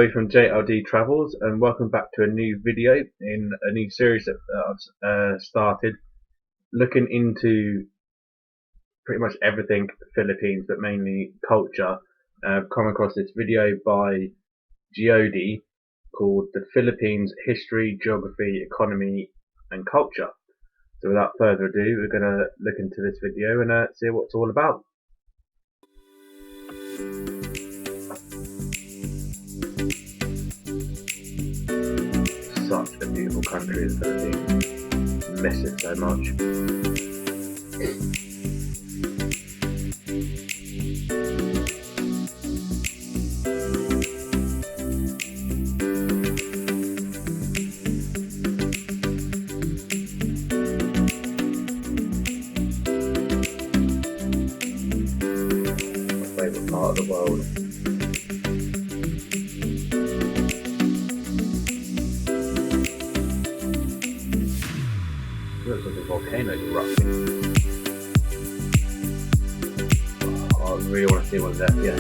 Joe from Geodiode Travels, and welcome back to a new video in a new series that I've started, looking into pretty much everything Philippines, but mainly culture. I've come across this video by Geodiode called "The Philippines: History, Geography, Economy, and Culture." So without further ado, we're going to look into this video and see what it's all about. Such a beautiful country, the Philippines. I miss it so much. My favourite part of the world. Looks like a volcano erupting. Oh, I really want to see one of that. Yeah,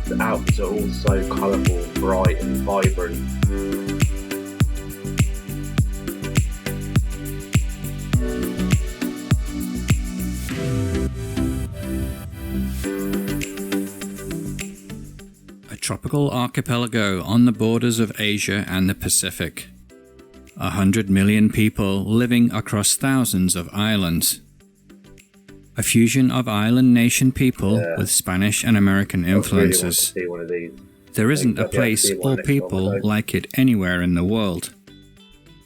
the Alps are all so colourful, bright and vibrant. A tropical archipelago on the borders of Asia and the Pacific. 100 million people living across thousands of islands. A fusion of island nation people with Spanish and American influences. There isn't a place or people like it anywhere in the world.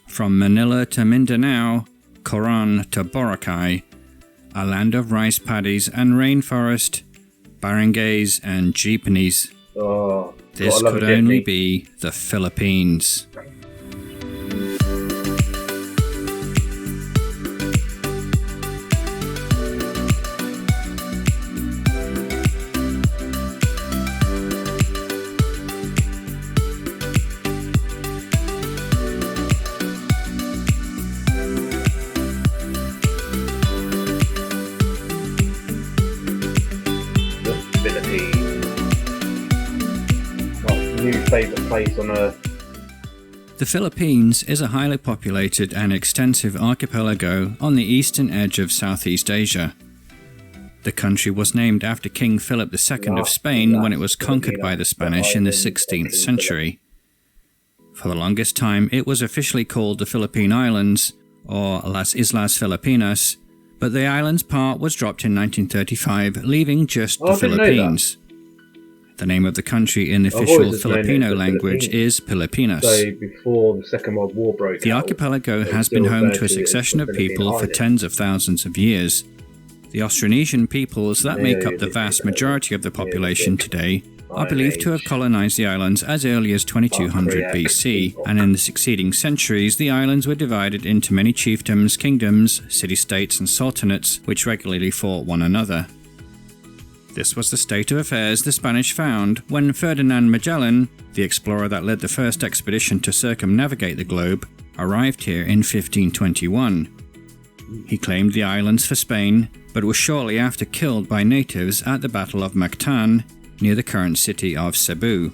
From Manila to Mindanao, Coron to Boracay, a land of rice paddies and rainforest, barangays and jeepneys. This could only be the Philippines. New favourite place on Earth. The Philippines is a highly populated and extensive archipelago on the eastern edge of Southeast Asia. The country was named after King Philip II of Spain when it was conquered by the Spanish in the 16th century. For the longest time, it was officially called the Philippine Islands, or Las Islas Filipinas, but the islands part was dropped in 1935, leaving just the Philippines. The name of the country in the official Filipino language is Pilipinas. So before the Second World War broke out, the archipelago has been home to a succession of people for tens of thousands of years. The Austronesian peoples that make up the vast majority of the population today are believed to have colonized the islands as early as 2200 BC, and in the succeeding centuries the islands were divided into many chiefdoms, kingdoms, city-states and sultanates which regularly fought one another. This was the state of affairs the Spanish found when Ferdinand Magellan, the explorer that led the first expedition to circumnavigate the globe, arrived here in 1521. He claimed the islands for Spain, but was shortly after killed by natives at the Battle of Mactan, near the current city of Cebu.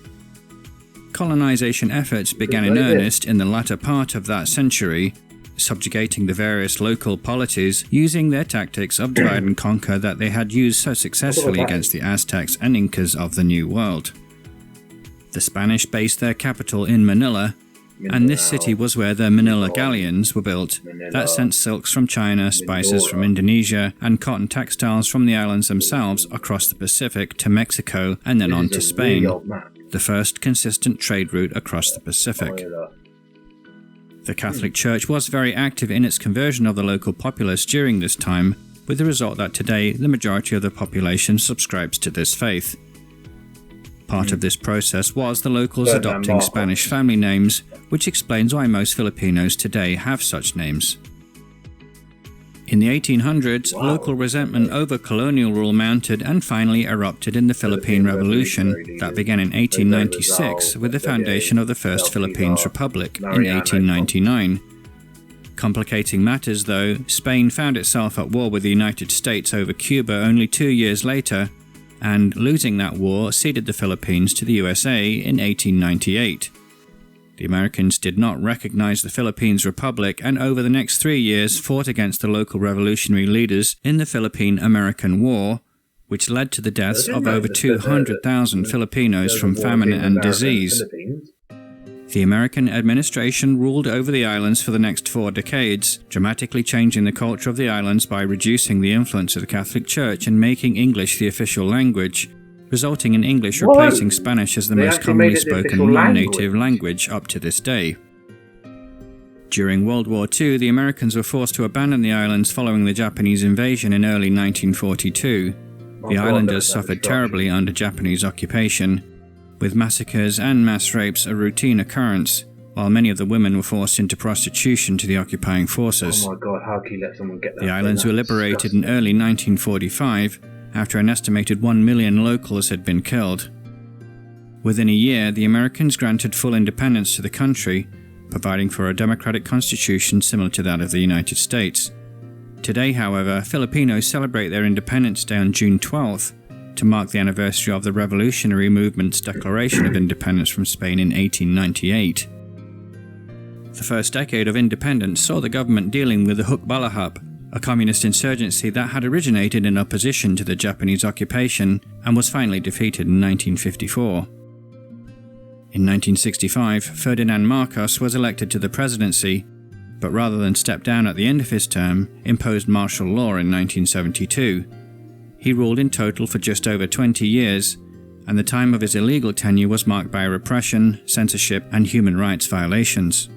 Colonization efforts began in earnest in the latter part of that century, subjugating the various local polities using their tactics of divide and conquer that they had used so successfully against the Aztecs and Incas of the New World. The Spanish based their capital in Manila, and this city was where the Manila galleons were built that sent silks from China, spices from Indonesia, and cotton textiles from the islands themselves across the Pacific to Mexico and then on to Spain, the first consistent trade route across the Pacific. The Catholic Church was very active in its conversion of the local populace during this time, with the result that today the majority of the population subscribes to this faith. Part of this process was the locals adopting Spanish family names, which explains why most Filipinos today have such names. In the 1800s, local resentment over colonial rule mounted and finally erupted in the Philippine Revolution that began in 1896 with the foundation of the First Philippines Republic in 1899. Complicating matters though, Spain found itself at war with the United States over Cuba only 2 years later, and losing that war ceded the Philippines to the USA in 1898. The Americans did not recognize the Philippines Republic and over the next 3 years fought against the local revolutionary leaders in the Philippine-American War, which led to the deaths of over 200,000 Filipinos from famine and disease. The American administration ruled over the islands for the next 4 decades, dramatically changing the culture of the islands by reducing the influence of the Catholic Church and making English the official language, resulting in English replacing Spanish as the most commonly spoken non-native language up to this day. During World War II, the Americans were forced to abandon the islands following the Japanese invasion in early 1942. The islanders suffered terribly under Japanese occupation, with massacres and mass rapes a routine occurrence, while many of the women were forced into prostitution to the occupying forces. Oh my God, how can you let someone get that? The islands were liberated in early 1945, after an estimated 1 million locals had been killed. Within a year, the Americans granted full independence to the country, providing for a democratic constitution similar to that of the United States. Today, however, Filipinos celebrate their Independence Day on June 12th to mark the anniversary of the revolutionary movement's declaration of independence from Spain in 1898. The first decade of independence saw the government dealing with the Hukbalahap, a communist insurgency that had originated in opposition to the Japanese occupation and was finally defeated in 1954. In 1965, Ferdinand Marcos was elected to the presidency, but rather than step down at the end of his term, imposed martial law in 1972. He ruled in total for just over 20 years, and the time of his illegal tenure was marked by repression, censorship, and human rights violations.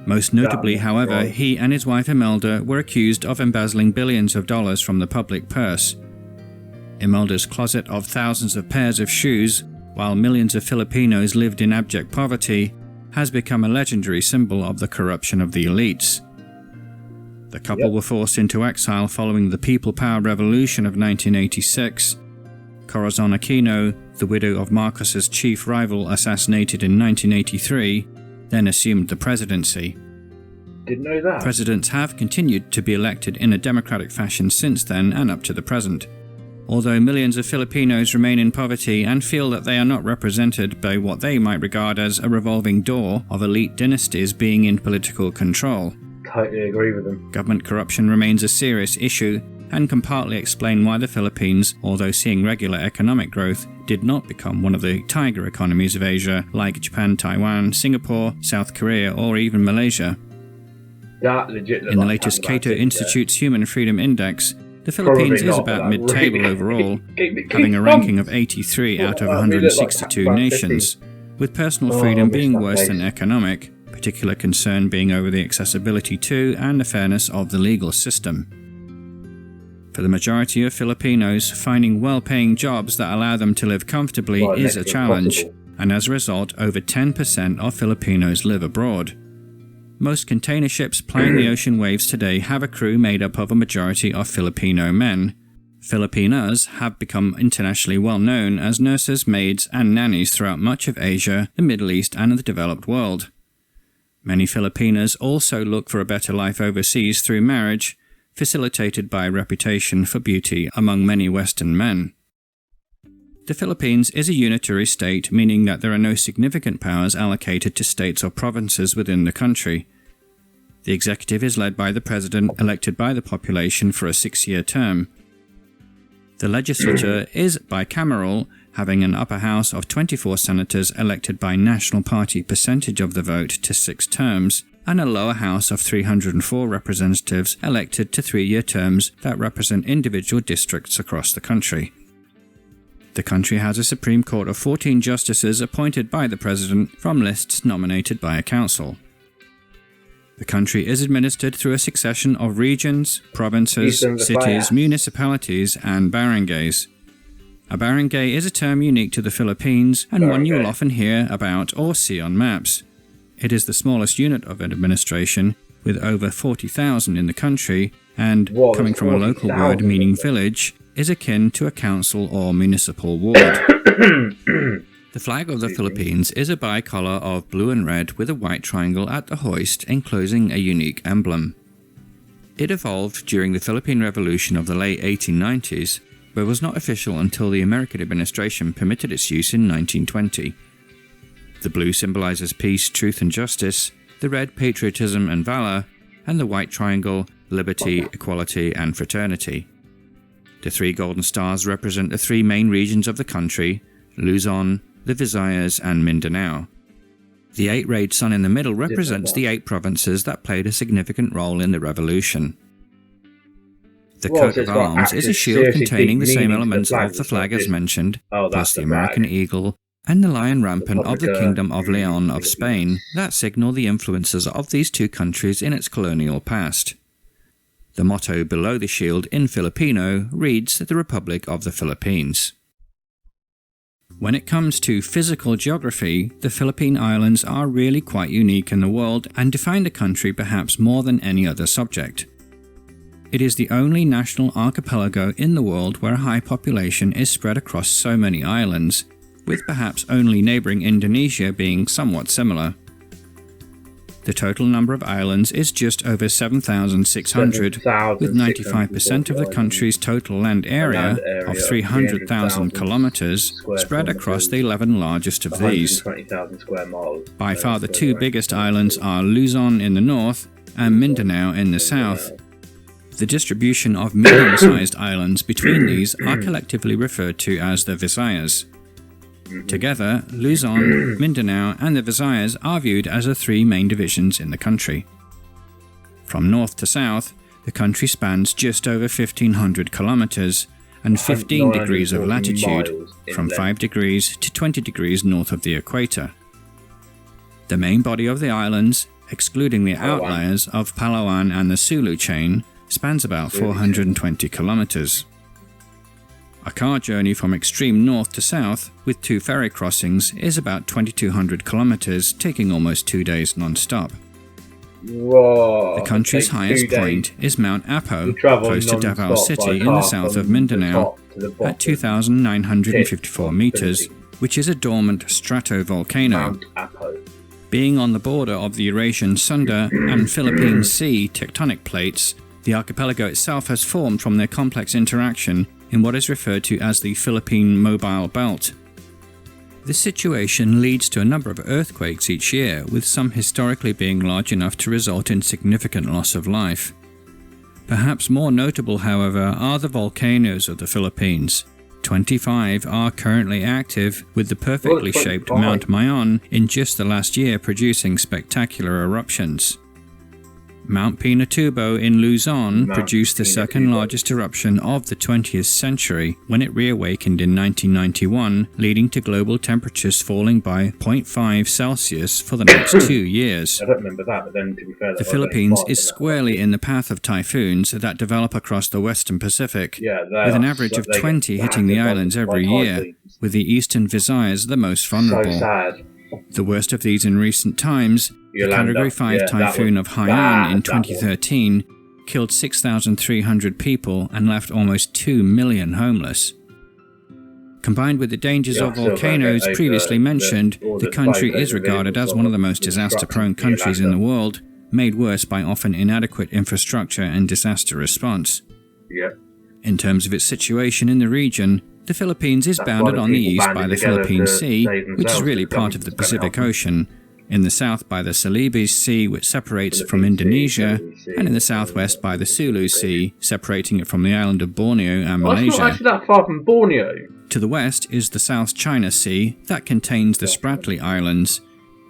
Most notably, however, he and his wife Imelda were accused of embezzling billions of dollars from the public purse. Imelda's closet of thousands of pairs of shoes, while millions of Filipinos lived in abject poverty, has become a legendary symbol of the corruption of the elites. The couple were forced into exile following the People Power Revolution of 1986. Corazon Aquino, the widow of Marcos's chief rival assassinated in 1983, then assumed the presidency. Didn't know that. Presidents have continued to be elected in a democratic fashion since then and up to the present. Although millions of Filipinos remain in poverty and feel that they are not represented by what they might regard as a revolving door of elite dynasties being in political control. Totally agree with them. Government corruption remains a serious issue and can partly explain why the Philippines, although seeing regular economic growth, did not become one of the tiger economies of Asia like Japan, Taiwan, Singapore, South Korea, or even Malaysia. In the latest Cato Institute's Human Freedom Index, the Philippines is about mid-table overall, having a ranking of 83 out of 162 nations, with personal freedom being worse than economic, particular concern being over the accessibility to and the fairness of the legal system. For the majority of Filipinos, finding well-paying jobs that allow them to live comfortably is a challenge, and as a result, over 10% of Filipinos live abroad. Most container ships plying the ocean waves today have a crew made up of a majority of Filipino men. Filipinas have become internationally well known as nurses, maids, and nannies throughout much of Asia, the Middle East, and the developed world. Many Filipinas also look for a better life overseas through marriage, facilitated by a reputation for beauty among many Western men. The Philippines is a unitary state, meaning that there are no significant powers allocated to states or provinces within the country. The executive is led by the president, elected by the population for a 6-year term. The legislature is bicameral, having an upper house of 24 senators elected by national party percentage of the vote to 6 terms, and a lower house of 304 representatives elected to 3-year terms that represent individual districts across the country. The country has a Supreme Court of 14 justices appointed by the president from lists nominated by a council. The country is administered through a succession of regions, provinces, cities, municipalities, and barangays. A barangay is a term unique to the Philippines and one you will often hear about or see on maps. It is the smallest unit of administration, with over 40,000 in the country, and, coming from a local word meaning village, is akin to a council or municipal ward. The flag of the Philippines is a bicolor of blue and red with a white triangle at the hoist enclosing a unique emblem. It evolved during the Philippine Revolution of the late 1890s, but was not official until the American administration permitted its use in 1920. The blue symbolizes peace, truth and justice, the red patriotism and valor, and the white triangle liberty, equality and fraternity. The 3 golden stars represent the 3 main regions of the country, Luzon, the Visayas and Mindanao. The 8-rayed sun in the middle represents the 8 provinces that played a significant role in the revolution. The coat of arms is a shield containing the same elements of the flag as mentioned, plus the American eagle, and the lion rampant of the Kingdom of Leon of Spain that signal the influences of these 2 countries in its colonial past. The motto below the shield in Filipino reads the Republic of the Philippines. When it comes to physical geography, the Philippine Islands are really quite unique in the world and define the country perhaps more than any other subject. It is the only national archipelago in the world where a high population is spread across so many islands, with perhaps only neighbouring Indonesia being somewhat similar. The total number of islands is just over 7,600, with 95% of the country's total land area of 300,000 kilometres spread across the 11 largest of these. By far the 2 biggest islands are Luzon in the north and Mindanao in the south. The distribution of medium-sized islands between these are collectively referred to as the Visayas. Together, Luzon, Mindanao and the Visayas are viewed as the 3 main divisions in the country. From north to south, the country spans just over 1,500 kilometres and 15 degrees of latitude, from 5 degrees to 20 degrees north of the equator. The main body of the islands, excluding the outliers of Palawan and the Sulu chain, spans about 420 kilometres. A car journey from extreme north to south, with 2 ferry crossings, is about 2,200 kilometres, taking almost 2 days non-stop. The country's highest point is Mount Apo, close to Davao City in the south of Mindanao, at 2,954 metres, which is a dormant stratovolcano. Being on the border of the Eurasian Sunda and Philippine Sea tectonic plates, the archipelago itself has formed from their complex interaction in what is referred to as the Philippine Mobile Belt. This situation leads to a number of earthquakes each year, with some historically being large enough to result in significant loss of life. Perhaps more notable, however, are the volcanoes of the Philippines. 25 are currently active, with the perfectly shaped Mount Mayon in just the last year producing spectacular eruptions. Mount Pinatubo in Luzon produced the second largest eruption of the 20th century when it reawakened in 1991, leading to global temperatures falling by 0.5 Celsius for the next 2 years. I don't remember that, but then to be fair, the Philippines is squarely in the path of typhoons that develop across the western Pacific, with an average of 20 hitting the islands every year, with the eastern Visayas the most vulnerable. The worst of these in recent times, the Category 5 typhoon of Haiyan in 2013, killed 6,300 people and left almost 2 million homeless. Combined with the dangers of volcanoes previously mentioned, the country is regarded as one of the most disaster-prone countries in the world, made worse by often inadequate infrastructure and disaster response. In terms of its situation in the region, the Philippines is bounded on the east by the Philippine Sea, which is really part of the Pacific Ocean, in the south by the Celebes Sea, which separates from Indonesia, and in the southwest by the Sulu Sea, separating it from the island of Borneo and Malaysia. It's not actually that far from Borneo. To the west is the South China Sea, that contains the Spratly Islands,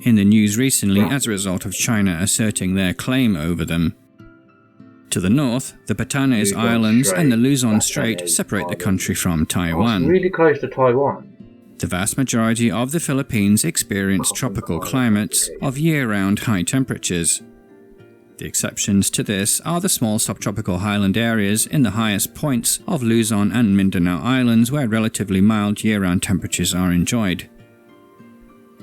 in the news recently as a result of China asserting their claim over them. To the north, the Batanes Islands and the Luzon Strait separate the country from Taiwan. It's really close to Taiwan. The vast majority of the Philippines experience tropical climates of year-round high temperatures. The exceptions to this are the small subtropical highland areas in the highest points of Luzon and Mindanao Islands where relatively mild year-round temperatures are enjoyed.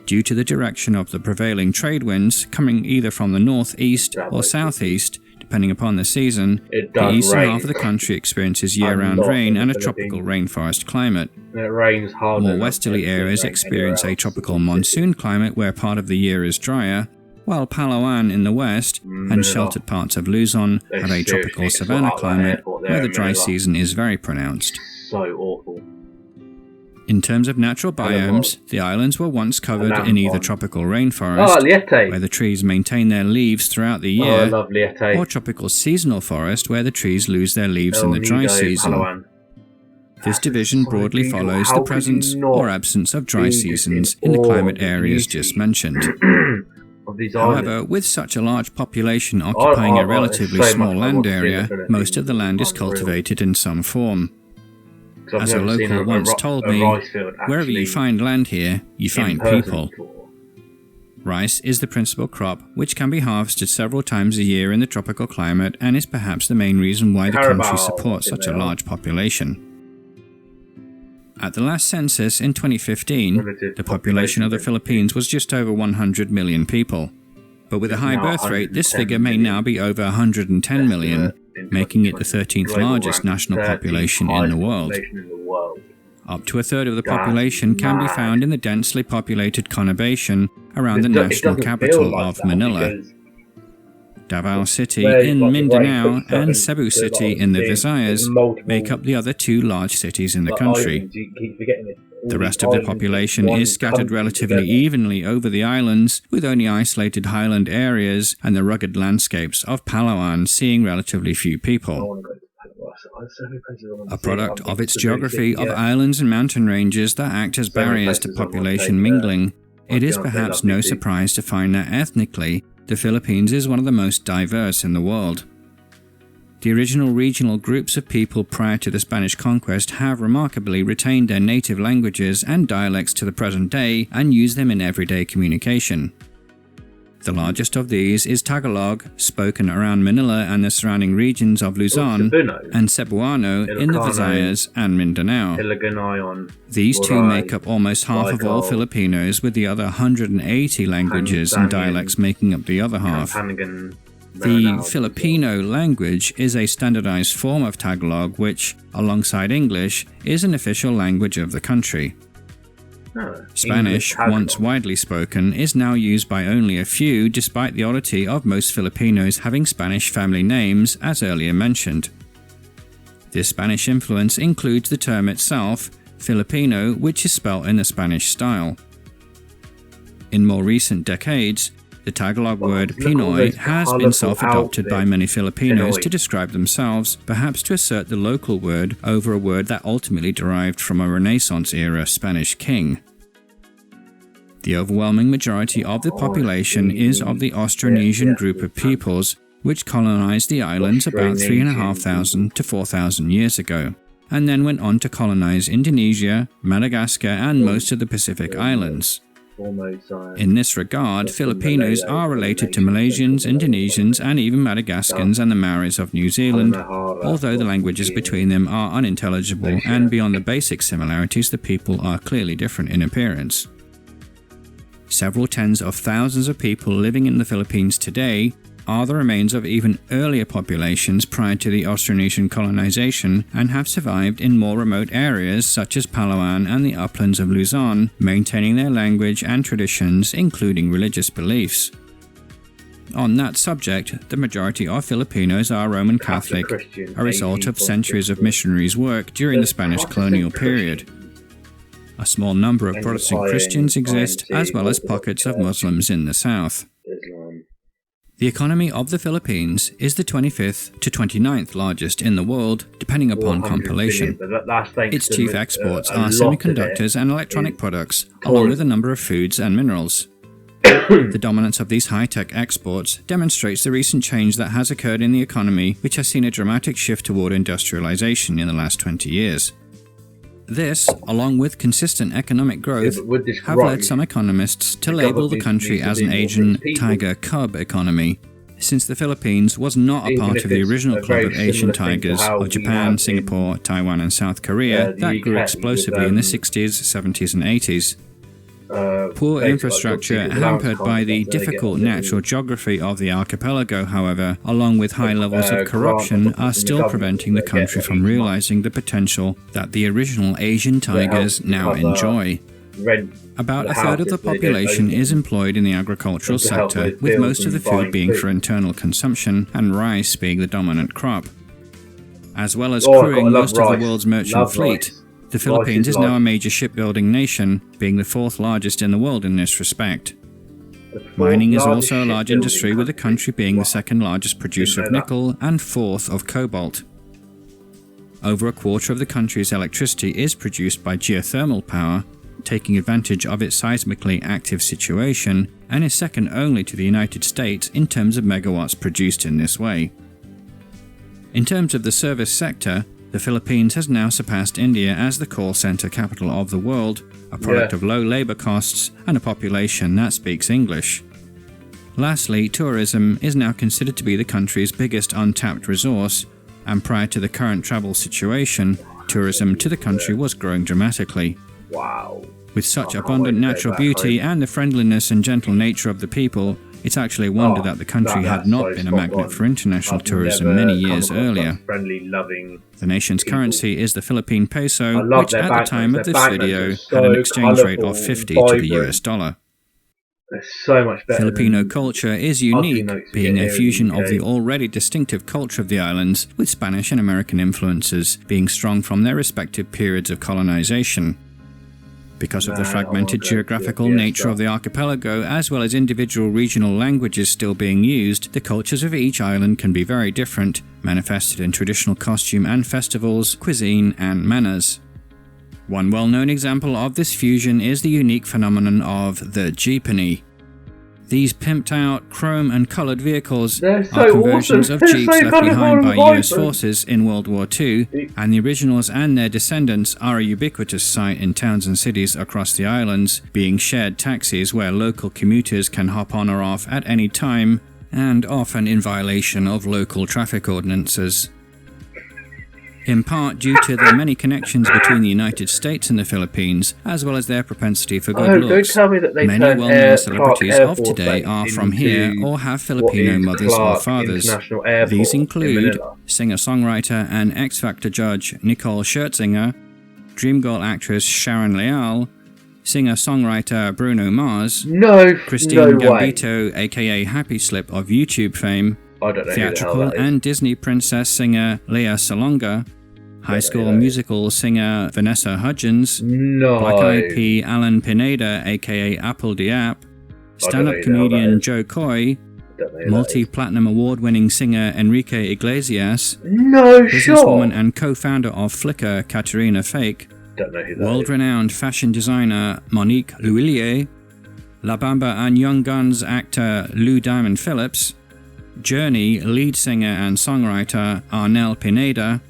Due to the direction of the prevailing trade winds coming either from the northeast or southeast, depending upon the season, the eastern half of the country experiences year-round rain and a tropical rainforest climate. It rains hard. More westerly areas experience a tropical monsoon climate where part of the year is drier, while Palawan in the west and sheltered parts of Luzon have a tropical savanna climate where the dry season is very pronounced. so awful. In terms of natural biomes, the islands were once covered in either tropical rainforest, where the trees maintain their leaves throughout the year, or tropical seasonal forest, where the trees lose their leaves in the dry season. This division broadly follows the presence or absence of dry seasons in the climate areas just mentioned. However, with such a large population occupying a relatively small land area, most of the land is cultivated in some form. As a local once told me, wherever you find land here, you find people. Rice is the principal crop, which can be harvested several times a year in the tropical climate and is perhaps the main reason why the country supports such a large population. At the last census in 2015, the population of the Philippines was just over 100 million people. But with a high birth rate, this figure may now be over 110 million, making it the 13th largest national population in the world. Up to a third of the population can be found in the densely populated conurbation around the national capital of Manila. Davao City in Mindanao and Cebu City in the Visayas make up the other two large cities in the country. The rest of the population is scattered relatively evenly over the islands, with only isolated highland areas and the rugged landscapes of Palawan seeing relatively few people. A product of its geography of islands and mountain ranges that act as barriers to population mingling, it is perhaps no surprise to find that ethnically, the Philippines is one of the most diverse in the world. The original regional groups of people prior to the Spanish conquest have remarkably retained their native languages and dialects to the present day and use them in everyday communication. The largest of these is Tagalog, spoken around Manila and the surrounding regions of Luzon, and Cebuano in the Visayas and Mindanao. These two make up almost half of all Filipinos, with the other 180 languages and dialects making up the other half. The Filipino language is a standardized form of Tagalog which, alongside English, is an official language of the country. Spanish, once widely spoken, is now used by only a few, despite the oddity of most Filipinos having Spanish family names, as earlier mentioned. This Spanish influence includes the term itself, Filipino, which is spelt in the Spanish style. In more recent decades, the Tagalog word Pinoy has been self-adopted by many Filipinos to describe themselves, perhaps to assert the local word over a word that ultimately derived from a Renaissance-era Spanish king. The overwhelming majority of the population is of the Austronesian group of peoples, which colonized the islands about 3,500 to 4,000 years ago, and then went on to colonize Indonesia, Madagascar, and most of the Pacific Islands. In this regard, Filipinos are related to Malaysians, Indonesians, and even Madagascans and the Maoris of New Zealand, although the languages between them are unintelligible, and beyond the basic similarities, the people are clearly different in appearance. Several tens of thousands of people living in the Philippines today are the remains of even earlier populations prior to the Austronesian colonization and have survived in more remote areas such as Palawan and the uplands of Luzon, maintaining their language and traditions, including religious beliefs. On that subject, the majority of Filipinos are Roman Catholic, a result of centuries of missionaries' work during the Spanish colonial period. A small number of Protestant Christians exist, as well as pockets of Muslims in the south. The economy of the Philippines is the 25th to 29th largest in the world, depending upon compilation. Its chief exports are semiconductors and electronic products, along with a number of foods and minerals. The dominance of these high-tech exports demonstrates the recent change that has occurred in the economy, which has seen a dramatic shift toward industrialization in the last 20 years. This, along with consistent economic growth, have led some economists to label the country as an Asian tiger cub economy, since the Philippines was not a part of the original club of Asian tigers of Japan, Singapore, Taiwan, and South Korea that grew explosively in the 60s, 70s, and 80s. Poor infrastructure, hampered by the difficult natural geography of the archipelago, however, along with high levels of corruption, are still preventing the country from realizing the potential that the original Asian tigers now enjoy. About a third of the population is employed in the agricultural sector, with most of the food being for internal consumption and rice being the dominant crop. As well as Oh, crewing most of the rice. world's merchant Love fleet, rice. the Philippines is now life. a major shipbuilding nation, being the 4th largest in the world in this respect. Mining is also a large industry, with the country being the 2nd largest producer of nickel and 4th of cobalt. Over a quarter of the country's electricity is produced by geothermal power, taking advantage of its seismically active situation, and is second only to the United States in terms of megawatts produced in this way. In terms of the service sector, the Philippines has now surpassed India as the call center capital of the world, a product of low labor costs and a population that speaks English. Lastly, tourism is now considered to be the country's biggest untapped resource, and prior to the current travel situation, tourism to the country was growing dramatically. Wow. With such abundant natural beauty and the friendliness and gentle nature of the people, it's actually a wonder that the country had not been a magnet for international tourism many years earlier. The nation's currency is the Philippine peso, which at the time of this video had an exchange rate of 50 to the US dollar. So much better. Filipino culture is unique, being a fusion of the already distinctive culture of the islands with Spanish and American influences, being strong from their respective periods of colonization. Because of the fragmented geographical nature of the archipelago, as well as individual regional languages still being used, the cultures of each island can be very different, manifested in traditional costume and festivals, cuisine, and manners. One well-known example of this fusion is the unique phenomenon of the jeepney. These pimped-out, chrome and coloured vehicles are conversions of jeeps left behind by US forces in World War II, and the originals and their descendants are a ubiquitous sight in towns and cities across the islands, being shared taxis where local commuters can hop on or off at any time, and often in violation of local traffic ordinances. In part due to the many connections between the United States and the Philippines, as well as their propensity for good looks. Many well-known celebrities of today are from here or have Filipino mothers or fathers. These include singer-songwriter and X Factor judge Nicole Scherzinger, Dreamgirl actress Sharon Leal, singer-songwriter Bruno Mars, Christine Gambito aka Happy Slip of YouTube fame, theatrical and Disney princess singer Lea Salonga, High School Musical singer Vanessa Hudgens, Black Eyed Pea Alan Pineda aka Apple Diap, stand-up comedian Joe Coy, multi-platinum award-winning singer Enrique Iglesias, businesswoman and co-founder of Flickr Katerina Fake, world-renowned fashion designer Monique Lhuillier, La Bamba and Young Guns actor Lou Diamond Phillips, Journey lead singer and songwriter Arnel Pineda,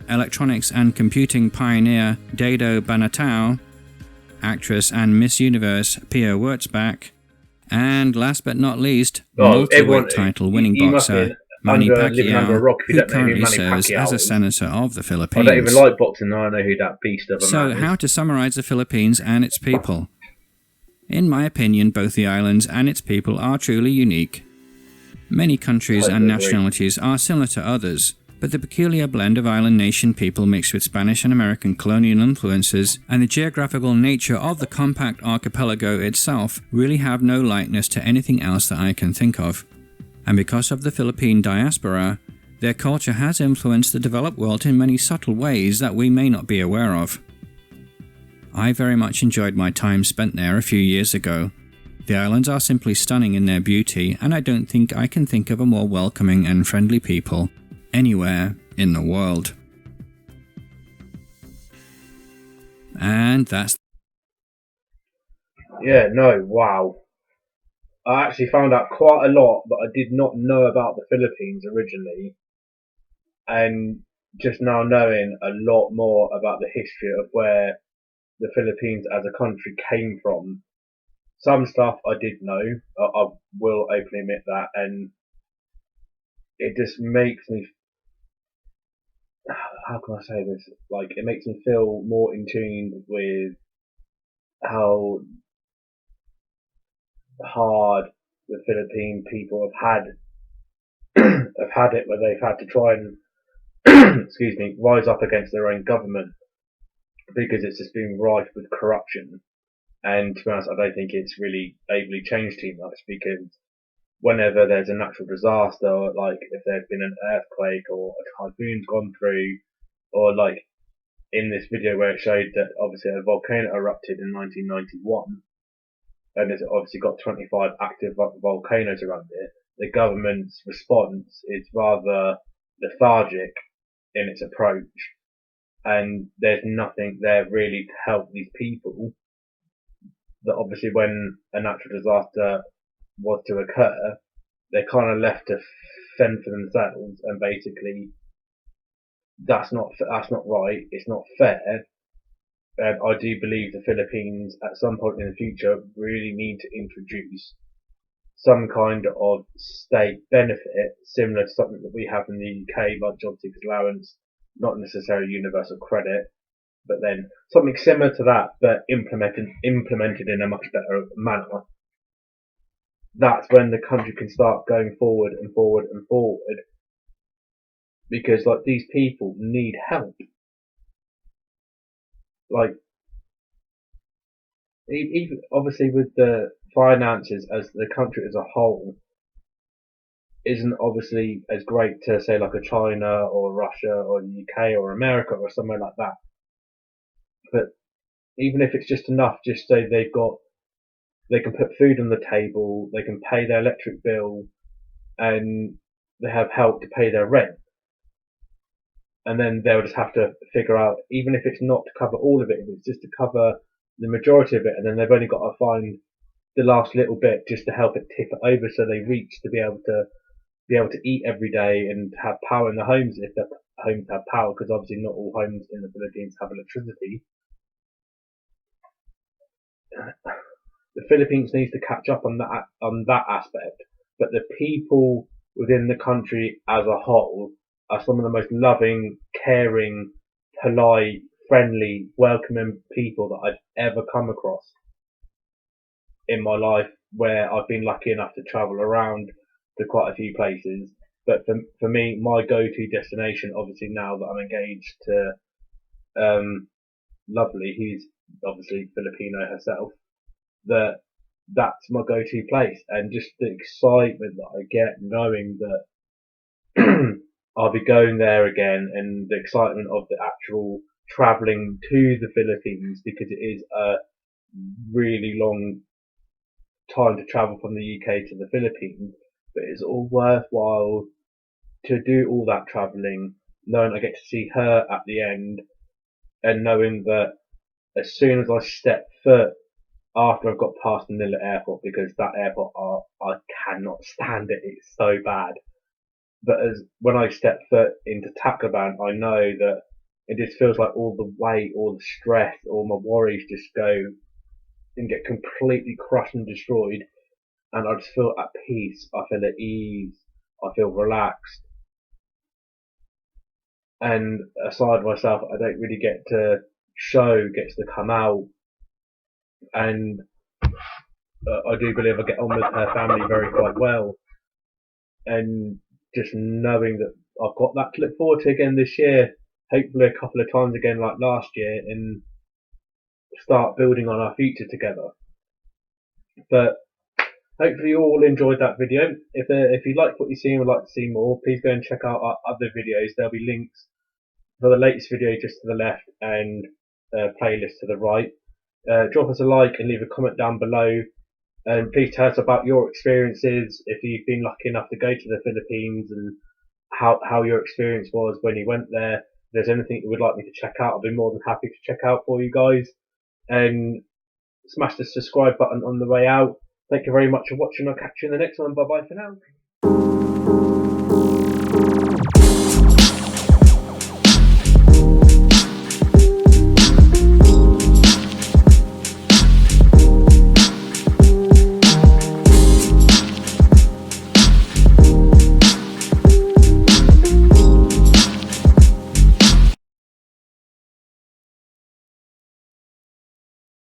electronics and computing pioneer Dado Banatao, actress and Miss Universe Pia Wurtzbach, and last but not least, multi-weight title winning boxer Manny Pacquiao, who currently serves as a senator of the Philippines. I don't even like boxing, I know who that beast of a man is. So, how to summarize the Philippines and its people? In my opinion, both the islands and its people are truly unique. Many countries and nationalities are similar to others, but the peculiar blend of island nation people mixed with Spanish and American colonial influences and the geographical nature of the compact archipelago itself really have no likeness to anything else that I can think of. And because of the Philippine diaspora, their culture has influenced the developed world in many subtle ways that we may not be aware of. I very much enjoyed my time spent there a few years ago. The islands are simply stunning in their beauty, and I don't think I can think of a more welcoming and friendly people anywhere in the world. And that's... Wow. I actually found out quite a lot that I did not know about the Philippines originally, and just now knowing a lot more about the history of where the Philippines as a country came from. Some stuff I did know, I will openly admit that, and it just makes me, how can I say this, it makes me feel more in tune with how hard the Philippine people have had it, where they've had to try and rise up against their own government, because it's just been rife with corruption. And to be honest, I don't think it's really ably changed too much, because whenever there's a natural disaster, like if there's been an earthquake or a typhoon's gone through, or like in this video where it showed that obviously a volcano erupted in 1991, and it's obviously got 25 active volcanoes around it, the government's response is rather lethargic in its approach, and there's nothing there really to help these people. That obviously when a natural disaster was to occur, they're kind of left to fend for themselves, and basically that's not right. It's not fair. I do believe the Philippines at some point in the future really need to introduce some kind of state benefit similar to something that we have in the UK, like job seekers allowance, not necessarily universal credit, but then something similar to that, but implemented in a much better manner. That's when the country can start going forward and forward and forward, because like these people need help. Like, even obviously with the finances as the country as a whole isn't obviously as great to say like a China or Russia or the UK or America or somewhere like that. But even if it's just enough, just so they can put food on the table, they can pay their electric bill, and they have help to pay their rent. And then they'll just have to figure out, even if it's not to cover all of it, if it's just to cover the majority of it, and then they've only got to find the last little bit just to help it tip it over so they reach to be able to eat every day and have power in the homes if their homes have power, because obviously not all homes in the Philippines have electricity. The Philippines needs to catch up on that aspect, but the people within the country as a whole are some of the most loving, caring, polite, friendly, welcoming people that I've ever come across in my life, where I've been lucky enough to travel around to quite a few places. But for me, my go-to destination, obviously now that I'm engaged to Lovely, who's obviously Filipino herself, that's my go-to place, and just the excitement that I get knowing that I'll be going there again, and the excitement of the actual travelling to the Philippines, because it is a really long time to travel from the UK to the Philippines, but it's all worthwhile to do all that travelling, knowing I get to see her at the end, and knowing that as soon as I step foot after I've got past Manila Airport, because that airport, I cannot stand it, it's so bad. But when I step foot into Tacloban, I know that it just feels like all the weight, all the stress, all my worries just go and get completely crushed and destroyed, and I just feel at peace, I feel at ease, I feel relaxed. And aside myself, I don't really get to gets to come out, and I do believe I get on with her family quite well, and just knowing that I've got that to look forward to again this year, hopefully a couple of times again like last year, and start building on our future together. But hopefully you all enjoyed that video. If you like what you see and would like to see more, please go and check out our other videos. There'll be links for the latest video just to the left, and playlist to the right. Drop us a like and leave a comment down below, and please tell us about your experiences, if you've been lucky enough to go to the Philippines, and how your experience was when you went there. If there's anything you would like me to check out, I'll be more than happy to check out for you guys. And smash the subscribe button on the way out. Thank you very much for watching. I'll catch you in the next one. Bye bye for now.